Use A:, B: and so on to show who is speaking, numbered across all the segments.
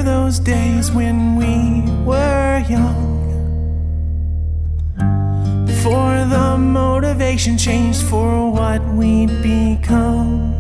A: Those days when we were young, before the motivation changed for what we'd become.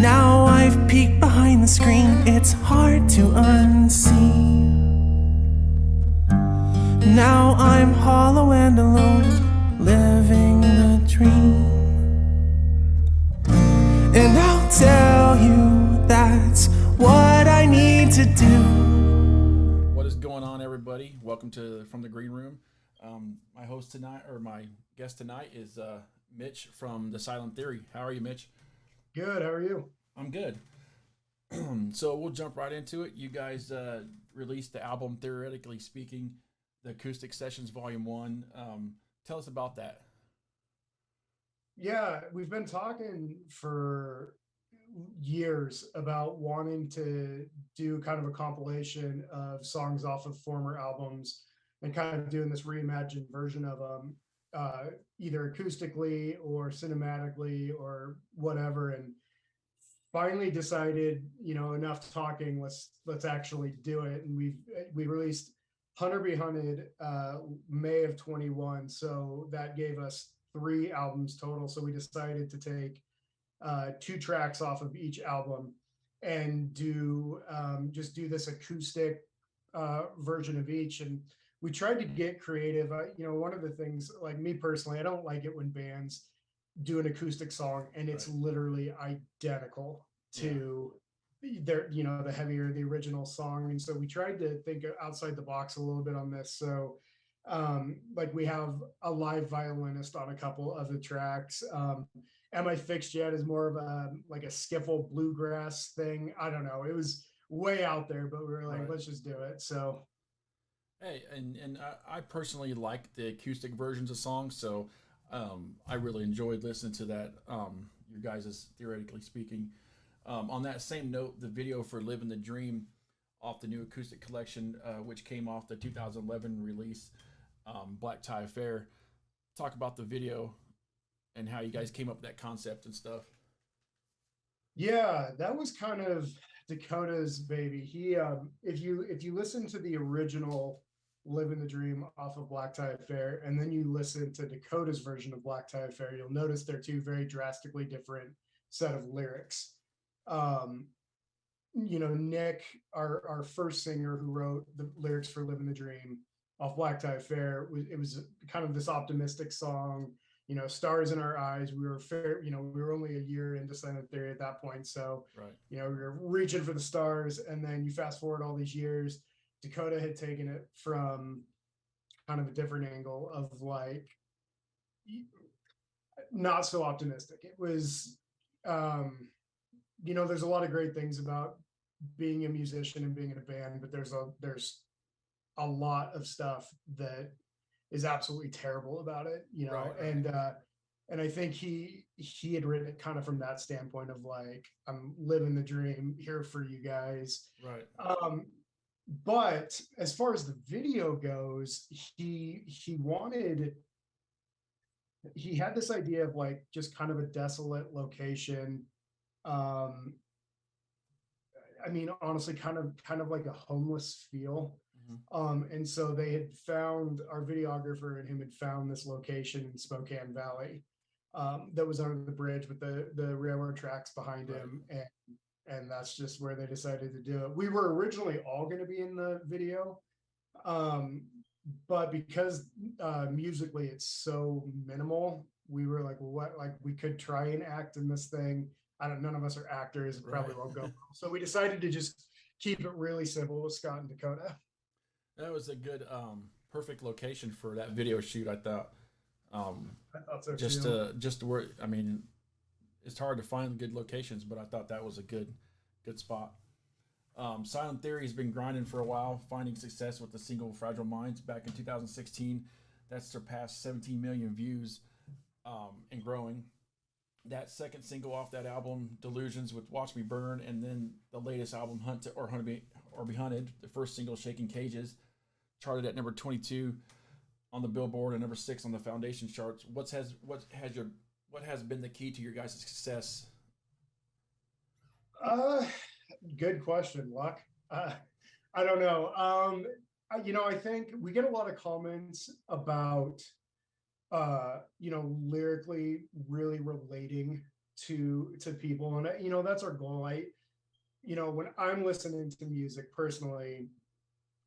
A: Now I've peeked behind the screen, it's hard to unsee. Now I'm hollow and alone, living the dream. And I'll tell you that's what I need to do.
B: What is going on, everybody? Welcome to From the Green Room. My host tonight, or my guest tonight, is Mitch from the Silent Theory. How are you, Mitch?
C: Good. How are you?
B: I'm good. So we'll jump right into it. You guys released the album, Theoretically Speaking, the Acoustic Sessions Volume 1. Tell us about that.
C: Yeah, we've been talking for years about wanting to do kind of a compilation of songs off of former albums and kind of doing this reimagined version of them, either acoustically or cinematically or whatever. And finally decided, enough talking, let's actually do it. And we released Hunter Be Hunted May of 21. So that gave us 3 albums total. So we decided to take 2 tracks off of each album and do this acoustic version of each. And we tried to get creative. One of the things, like me personally, I don't like it when bands do an acoustic song and it's literally identical to the heavier, the original song. And so we tried to think outside the box a little bit on this. So like we have a live violinist on a couple of the tracks. Am I Fixed Yet is more of a skiffle bluegrass thing. I don't know. It was way out there, but we were like, let's just do it. So,
B: hey, and I personally like the acoustic versions of songs, so I really enjoyed listening to that. You guys is Theoretically Speaking. On that same note, the video for Living the Dream off the new acoustic collection, which came off the 2011 release, Black Tie Affair. Talk about the video and how you guys came up with that concept and stuff.
C: Yeah, that was kind of Dakota's baby. He, if you listen to the original Living the Dream off of Black Tie Affair, and then you listen to Dakota's version of Black Tie Affair, you'll notice they're 2 very drastically different set of lyrics. Nick, our first singer who wrote the lyrics for Living the Dream off Black Tie Affair, it was kind of this optimistic song. Stars in our eyes. We were only a year into Silent Theory at that point. So, we were reaching for the stars. And then you fast forward all these years, Dakota had taken it from kind of a different angle of not so optimistic. It was, there's a lot of great things about being a musician and being in a band, but there's a lot of stuff that is absolutely terrible about it, and I think he had written it kind of from that standpoint of I'm living the dream here for you guys.
B: Right.
C: But as far as the video goes, he had this idea of just kind of a desolate location. Honestly, kind of like a homeless feel. And so they had found, our videographer and him had found this location in Spokane Valley that was under the bridge with the railroad tracks behind him. And that's just where they decided to do it. We were originally all going to be in the video. but because musically it's so minimal, we were like, well, what? Like we could try and act in this thing. I don't. None of us are actors. It probably
B: Right.
C: won't go well. So we decided to just keep it really simple with Scott and Dakota.
B: That was a good, perfect location for that video shoot. I thought, um,
C: I thought so too.
B: just where, I mean, it's hard to find good locations, but I thought that was a good spot. Silent Theory has been grinding for a while, finding success with the single "Fragile Minds" back in 2016. That surpassed 17 million views, and growing. That second single off that album, "Delusions" with "Watch Me Burn," and then the latest album, or Be Hunted," the first single, "Shaking Cages," charted at number 22 on the Billboard and number 6 on the Foundation charts. What has been the key to your guys' success?
C: Uh, Good question, Luck. I don't know. I think we get a lot of comments about lyrically really relating to people, and that's our goal. When I'm listening to music personally,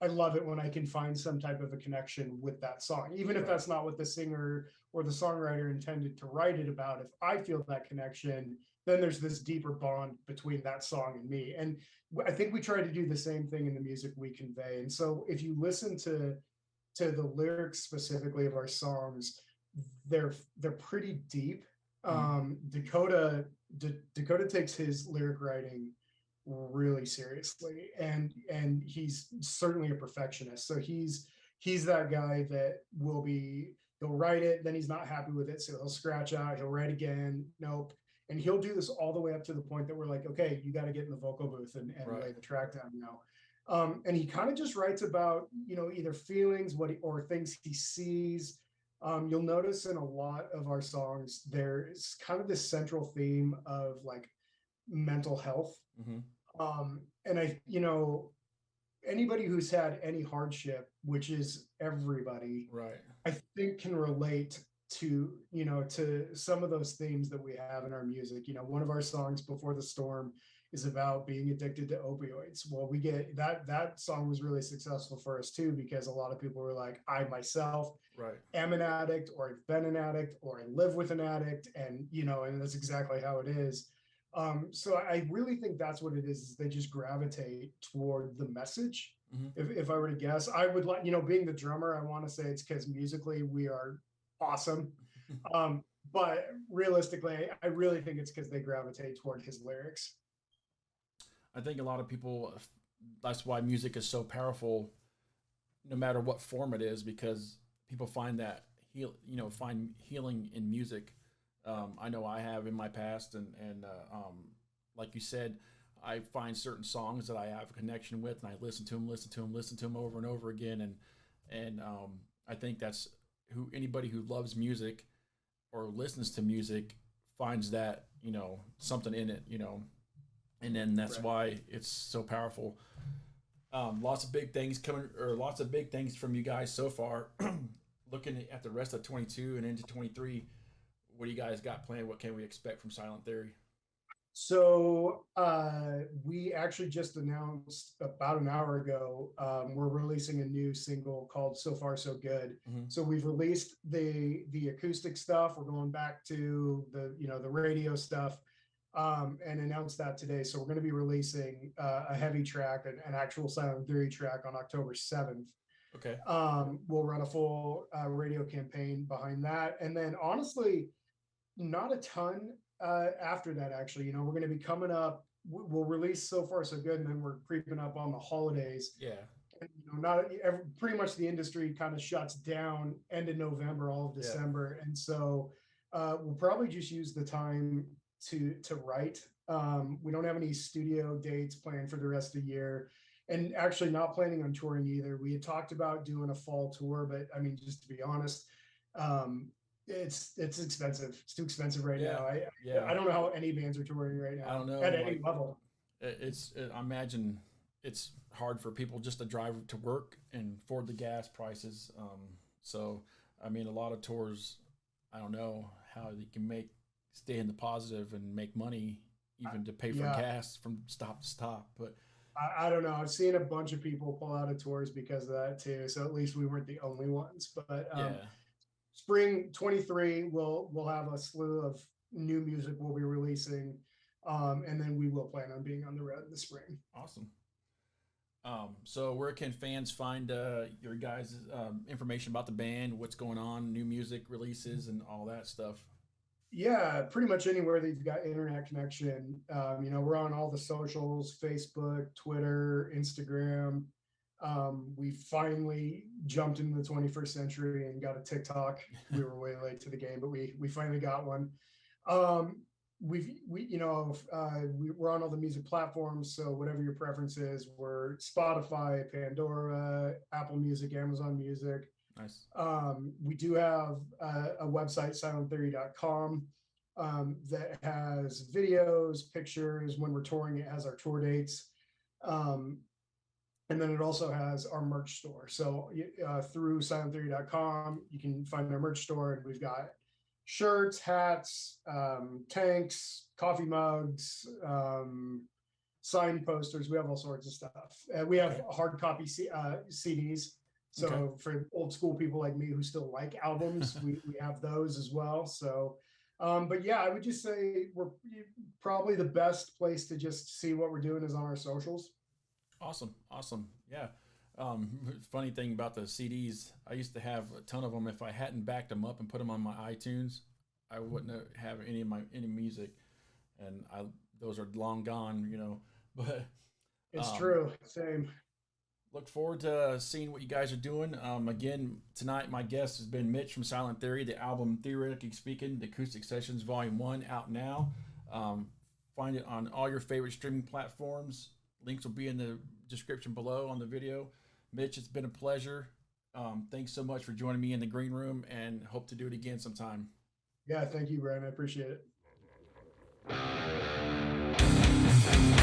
C: I love it when I can find some type of a connection with that song, even if
B: Right.
C: that's not what the singer or the songwriter intended to write it about. If I feel that connection, then there's this deeper bond between that song and me. And I think we try to do the same thing in the music we convey. And so if you listen to the lyrics specifically of our songs, they're pretty deep.
B: Mm-hmm.
C: Dakota takes his lyric writing really seriously, and he's certainly a perfectionist. So he's that guy that he'll write it, then he's not happy with it, so he'll scratch out, he'll write again, nope. And he'll do this all the way up to the point that we're like, okay, you got to get in the vocal booth and
B: Right.
C: lay the track down now. And he kind of just writes about, either feelings, or things he sees. You'll notice in a lot of our songs, there's kind of this central theme of like mental health.
B: Mm-hmm.
C: And anybody who's had any hardship, which is everybody,
B: Right.
C: I think can relate to some of those themes that we have in our music. One of our songs, "Before the Storm," is about being addicted to opioids. Well, we get that song was really successful for us too, because a lot of people were like, I myself
B: Right.
C: am an addict, or I've been an addict, or I live with an addict, and that's exactly how it is. So I really think that's what it is they just gravitate toward the message.
B: Mm-hmm.
C: If I were to guess, I would like, being the drummer, I want to say it's because musically we are awesome. But realistically, I really think it's because they gravitate toward his lyrics.
B: I think a lot of people, that's why music is so powerful, no matter what form it is, because people find find healing in music. I know I have in my past, and like you said, I find certain songs that I have a connection with, and I listen to them over and over again, and I think that's who anybody who loves music or listens to music finds that something in it, and then that's
C: Right.
B: why it's so powerful. Lots of big things coming, or lots of big things from you guys so far. Looking at the rest of 22 and into 23, what do you guys got planned? What can we expect from Silent Theory?
C: So we actually just announced about an hour ago, we're releasing a new single called "So Far So Good."
B: Mm-hmm.
C: So we've released the acoustic stuff. We're going back to the radio stuff, and announced that today. So we're going to be releasing a heavy track, an actual Silent Theory track, on October 7th.
B: Okay.
C: We'll run a full radio campaign behind that, and then honestly, not a ton after that. Actually, we're going to be coming up. We'll release "So Far So Good," and then we're creeping up on the holidays.
B: Yeah.
C: And, not pretty much the industry kind of shuts down end of November, all of
B: Yeah.
C: December, and so we'll probably just use the time to write. We don't have any studio dates planned for the rest of the year, and actually not planning on touring either. We had talked about doing a fall tour, but I mean, just to be honest, um, it's expensive. It's too expensive right
B: Yeah.
C: now.
B: Yeah.
C: I don't know how any bands are touring right
B: I don't
C: now
B: know.
C: at any
B: Like,
C: level.
B: I imagine it's hard for people just to drive to work and afford the gas prices. So I mean, a lot of tours, I don't know how they can stay in the positive and make money even to pay for
C: Yeah.
B: gas from stop to stop. But
C: I don't know. I've seen a bunch of people pull out of tours because of that too. So at least we weren't the only ones. But
B: Yeah.
C: spring 23, we'll have a slew of new music we'll be releasing. And then we will plan on being on the road in the spring.
B: Awesome. So where can fans find your guys' information about the band, what's going on, new music releases, and all that stuff?
C: Yeah, pretty much anywhere that you've got internet connection. We're on all the socials: Facebook, Twitter, Instagram. We finally jumped into the 21st century and got a TikTok. We were way late to the game, but we finally got one. Um, we're on all the music platforms. So whatever your preference is, we're Spotify, Pandora, Apple Music, Amazon Music.
B: Nice.
C: We do have a website, silenttheory.com, that has videos, pictures. When we're touring, it has our tour dates. And then it also has our merch store. So through silenttheory.com, you can find our merch store, and we've got shirts, hats, tanks, coffee mugs, signed posters. We have all sorts of stuff. We have hard copy CDs. So for old school people like me who still like albums, we have those as well. So, but yeah, I would just say we're probably the best place to just see what we're doing is on our socials.
B: Awesome. Yeah. Funny thing about the CDs, I used to have a ton of them. If I hadn't backed them up and put them on my iTunes, I wouldn't have any music, and those are long gone, But
C: it's true. Same.
B: Look forward to seeing what you guys are doing. Again, tonight my guest has been Mitch from Silent Theory. The album, Theoretically Speaking, the Acoustic Sessions Volume 1, out now. Find it on all your favorite streaming platforms. Links will be in the description below on the video. Mitch, it's been a pleasure. Thanks so much for joining me in the green room, and hope to do it again sometime.
C: Yeah, thank you, Brian. I appreciate it.